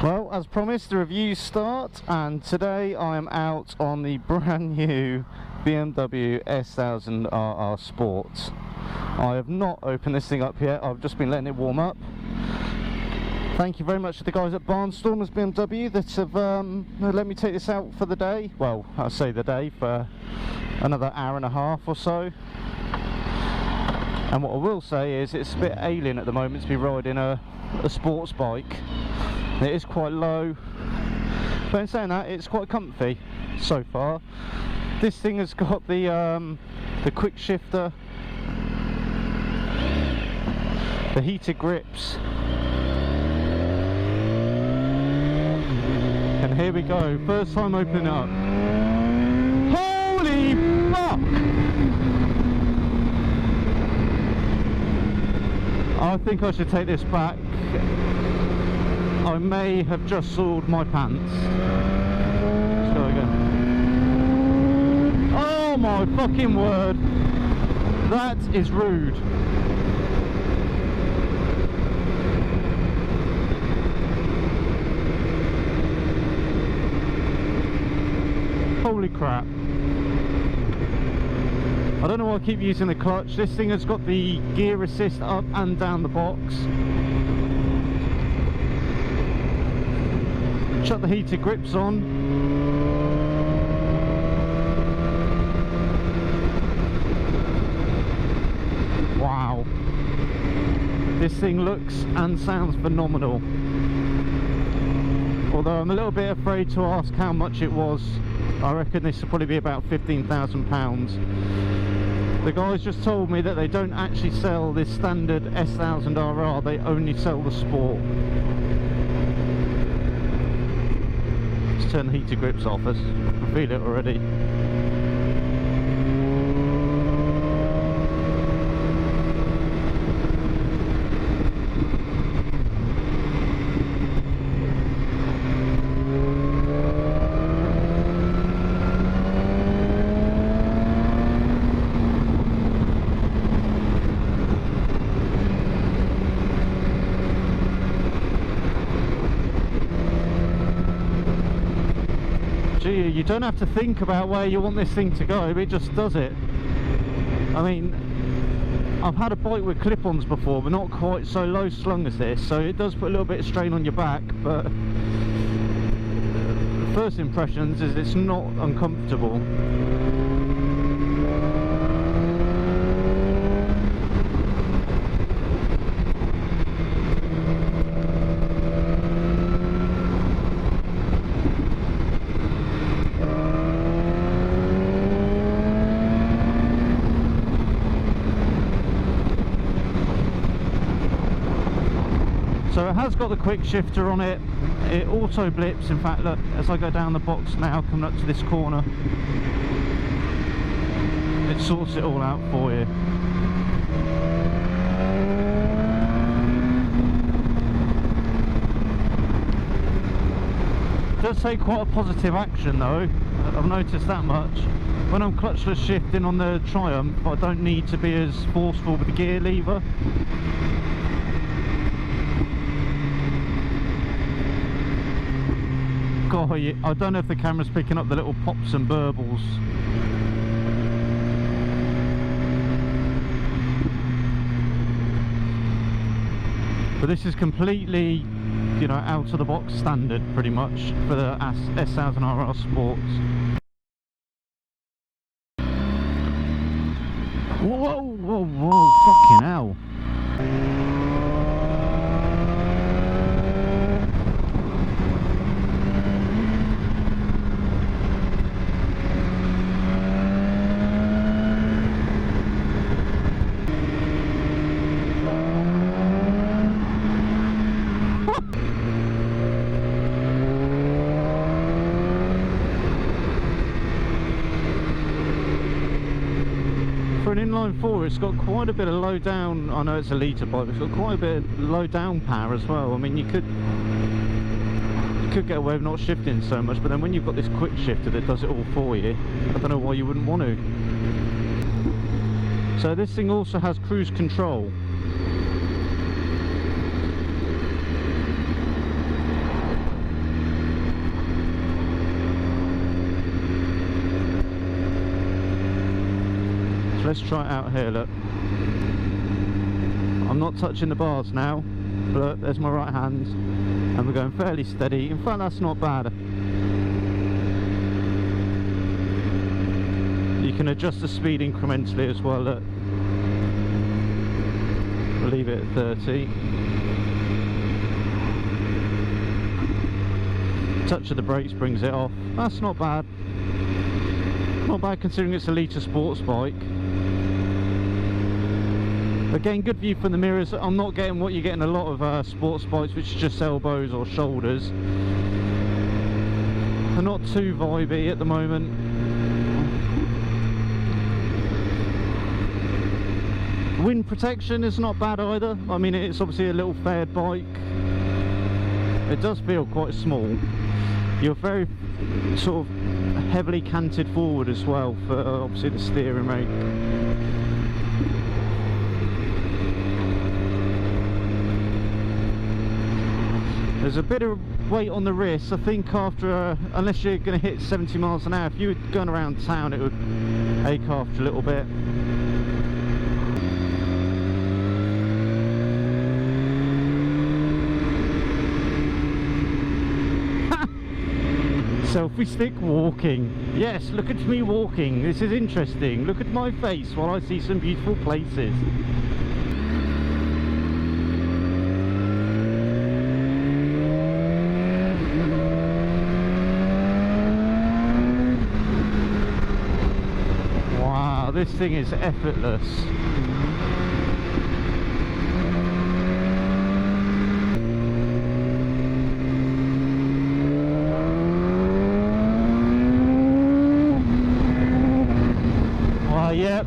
Well, as promised, the reviews start, and today I am out on the brand new BMW S1000RR Sport. I have not opened this thing up yet, I've just been letting it warm up. Thank you very much to the guys at Barnstormers BMW that have let me take this out for the day. Well, I say the day, for another hour and a half or so. And what I will say is it's a bit alien at the moment to be riding a sports bike. It is quite low, but in saying that, it's quite comfy so far. This thing has got the quick shifter, the heated grips, and here we go, first time opening up. Holy fuck! I think I should take this back. I may have just soiled my pants. Let's go again. Oh my fucking word! That is rude. Holy crap. I don't know why I keep using the clutch. This thing has got the gear assist up and down the box. Chuck the heated grips on. Wow. This thing looks and sounds phenomenal. Although I'm a little bit afraid to ask how much it was. I reckon this will probably be about £15,000. The guys just told me that they don't actually sell this standard S1000RR, they only sell the Sport. Turn the heated grips off us. I feel it already. You don't have to think about where you want this thing to go, it just does it. I mean, I've had a bike with clip-ons before, but not quite so low slung as this, so it does put a little bit of strain on your back, but first impressions is it's not uncomfortable. So it has got the quick shifter on it, it auto blips. In fact, look, as I go down the box now, coming up to this corner, it sorts it all out for you. It does take quite a positive action though, I've noticed that much. When I'm clutchless shifting on the Triumph, I don't need to be as forceful with the gear lever. God, I don't know if the camera's picking up the little pops and burbles. But this is completely, you know, out of the box standard pretty much for the S1000RR Sports. Whoa, whoa, whoa, fucking hell. For an inline four, it's got quite a bit of low down. I know it's a litre bike, but it's got quite a bit of low down power as well. I mean, you could get away with not shifting so much, but then when you've got this quick shifter that does it all for you, I don't know why you wouldn't want to. So this thing also has cruise control. So let's try it out here, look. I'm not touching the bars now. Look, there's my right hand. And we're going fairly steady. In fact, that's not bad. You can adjust the speed incrementally as well, look. We'll leave it at 30. Touch of the brakes brings it off. That's not bad. Not bad considering it's a litre sports bike. Again, good view from the mirrors. I'm not getting what you get in a lot of sports bikes, which is just elbows or shoulders. They're not too vibey at the moment. Wind protection is not bad either. I mean, it's obviously a little fared bike. It does feel quite small. You're very sort of heavily canted forward as well for obviously the steering rate. There's a bit of weight on the wrist. I think after, unless you're going to hit 70 miles an hour, if you were going around town, it would ache after a little bit. Selfie stick walking. Yes, look at me walking. This is interesting. Look at my face while I see some beautiful places. Wow, this thing is effortless. Yep,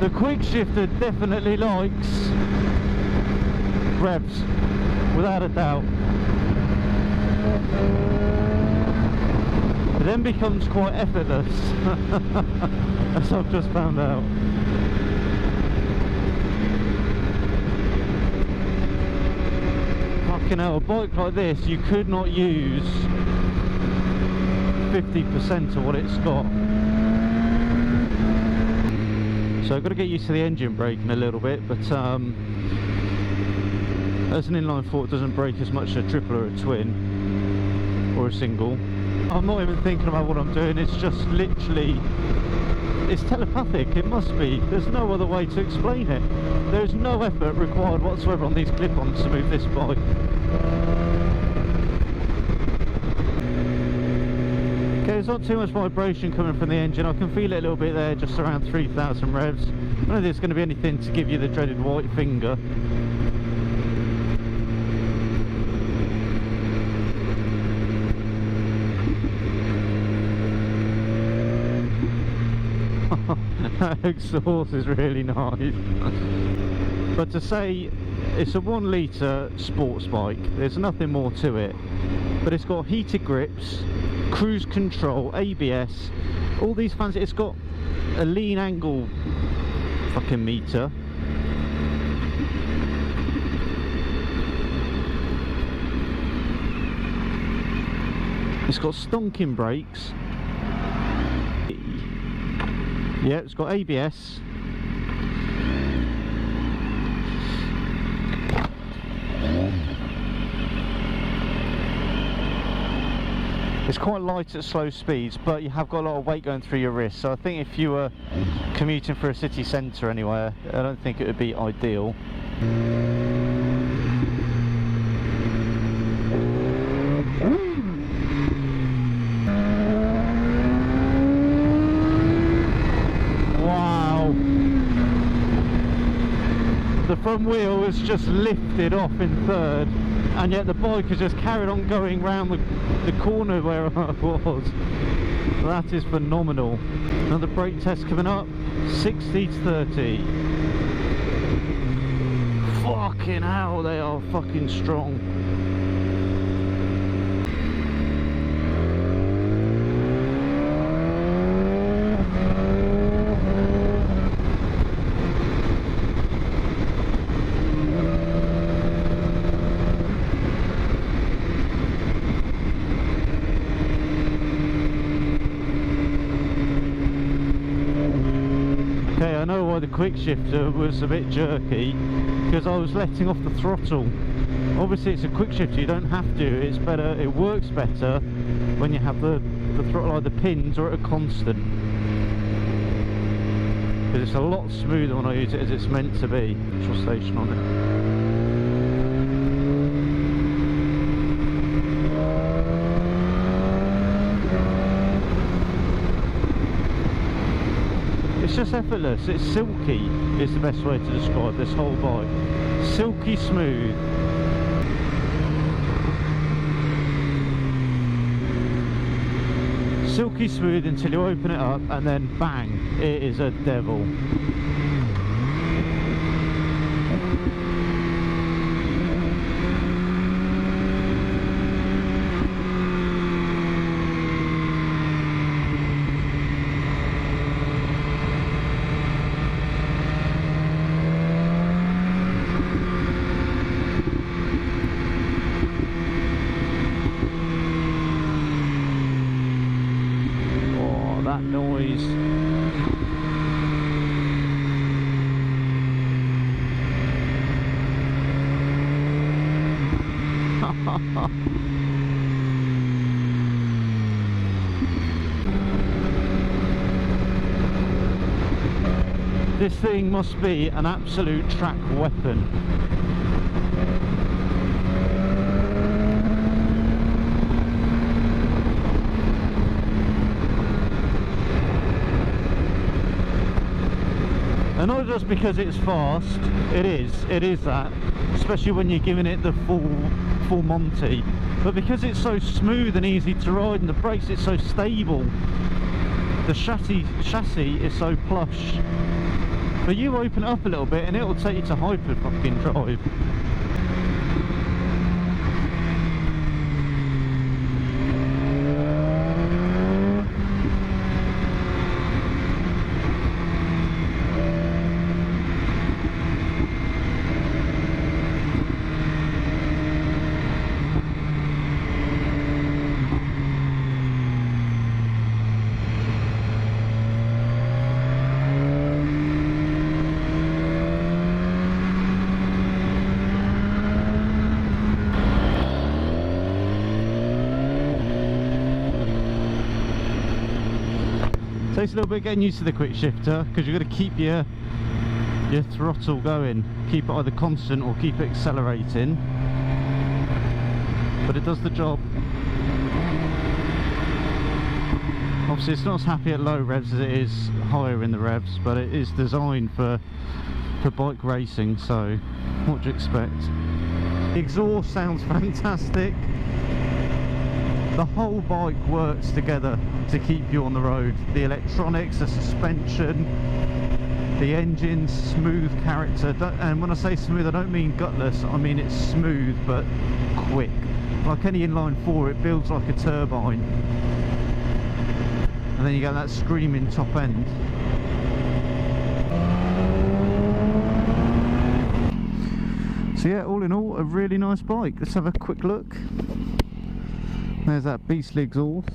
the quick shifter definitely likes revs, without a doubt. It then becomes quite effortless, as I've just found out. Fucking hell, a bike like this, you could not use 50% of what it's got. So I've got to get used to the engine braking a little bit, but as an inline four, it doesn't brake as much as a triple or a twin or a single. I'm not even thinking about what I'm doing. It's just literally, it's telepathic. It must be. There's no other way to explain it. There's no effort required whatsoever on these clip-ons to move this bike. Okay, there's not too much vibration coming from the engine. I can feel it a little bit there, just around 3,000 revs. I don't think there's going to be anything to give you the dreaded white finger. That exhaust is really nice. But to say it's a 1 litre sports bike, there's nothing more to it. But it's got heated grips, cruise control, ABS, all these fancy. It's got a lean angle fucking meter. It's got stonking brakes. Yeah, it's got ABS. It's quite light at slow speeds, but you have got a lot of weight going through your wrist. So I think if you were commuting for a city centre anywhere, I don't think it would be ideal. Wow! The front wheel is just lifted off in third, and yet the bike has just carried on going round the corner where I was. That is phenomenal. Another brake test coming up. 60 to 30. Fucking hell, they are fucking strong. I quick shifter was a bit jerky because I was letting off the throttle. Obviously it's a quick shifter, you don't have to, it's better, it works better when you have the throttle either pins or at a constant, because it's a lot smoother when I use it as it's meant to be. Control station on it. It's just effortless, it's silky is the best way to describe this whole bike. Silky smooth. Silky smooth until you open it up and then bang, it is a devil. That noise. This thing must be an absolute track weapon. And not just because it's fast, it is that, especially when you're giving it the full Monty, but because it's so smooth and easy to ride, and the brakes, it's so stable, the chassis is so plush, but you open it up a little bit and it'll take you to hyper fucking drive. Takes a little bit getting used to the quick shifter because you've got to keep your throttle going, keep it either constant or keep it accelerating, but it does the job. Obviously it's not as happy at low revs as it is higher in the revs, but it is designed for bike racing, so what do you expect? The exhaust sounds fantastic. The whole bike works together to keep you on the road. The electronics, the suspension, the engine's smooth character. And when I say smooth, I don't mean gutless, I mean it's smooth but quick. Like any inline four, it builds like a turbine. And then you get that screaming top end. So yeah, all in all, a really nice bike. Let's have a quick look. There's that beastly exhaust.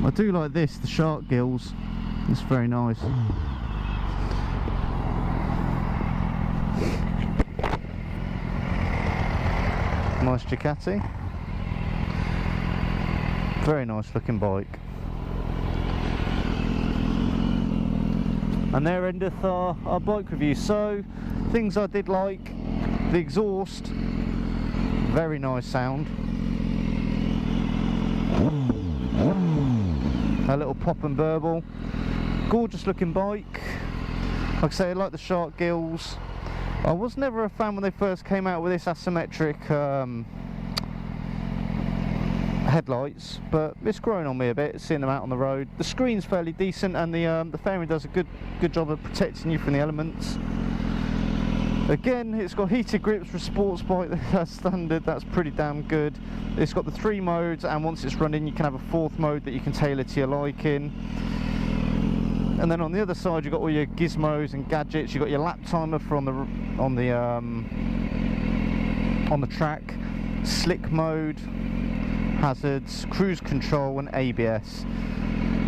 I do like this, the shark gills. It's very nice. Nice Ducati. Very nice looking bike. And there endeth our bike review. So, things I did like: the exhaust, very nice sound. A little pop and burble. Gorgeous looking bike. Like I say, I like the shark gills. I was never a fan when they first came out with this asymmetric headlights, but it's grown on me a bit seeing them out on the road. The screen's fairly decent, and the fairing does a good job of protecting you from the elements. Again, it's got heated grips for a sports bike. That's standard, that's pretty damn good. It's got the 3 modes, and once it's running you can have a 4th mode that you can tailor to your liking. And then on the other side you've got all your gizmos and gadgets. You've got your lap timer for on the track, slick mode, hazards, cruise control and ABS.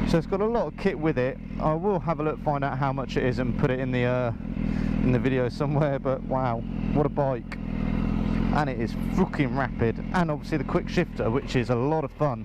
So it's got a lot of kit with it. I will have a look, find out how much it is and put it in the video somewhere, but wow, what a bike. And it is fucking rapid, and obviously the quick shifter, which is a lot of fun.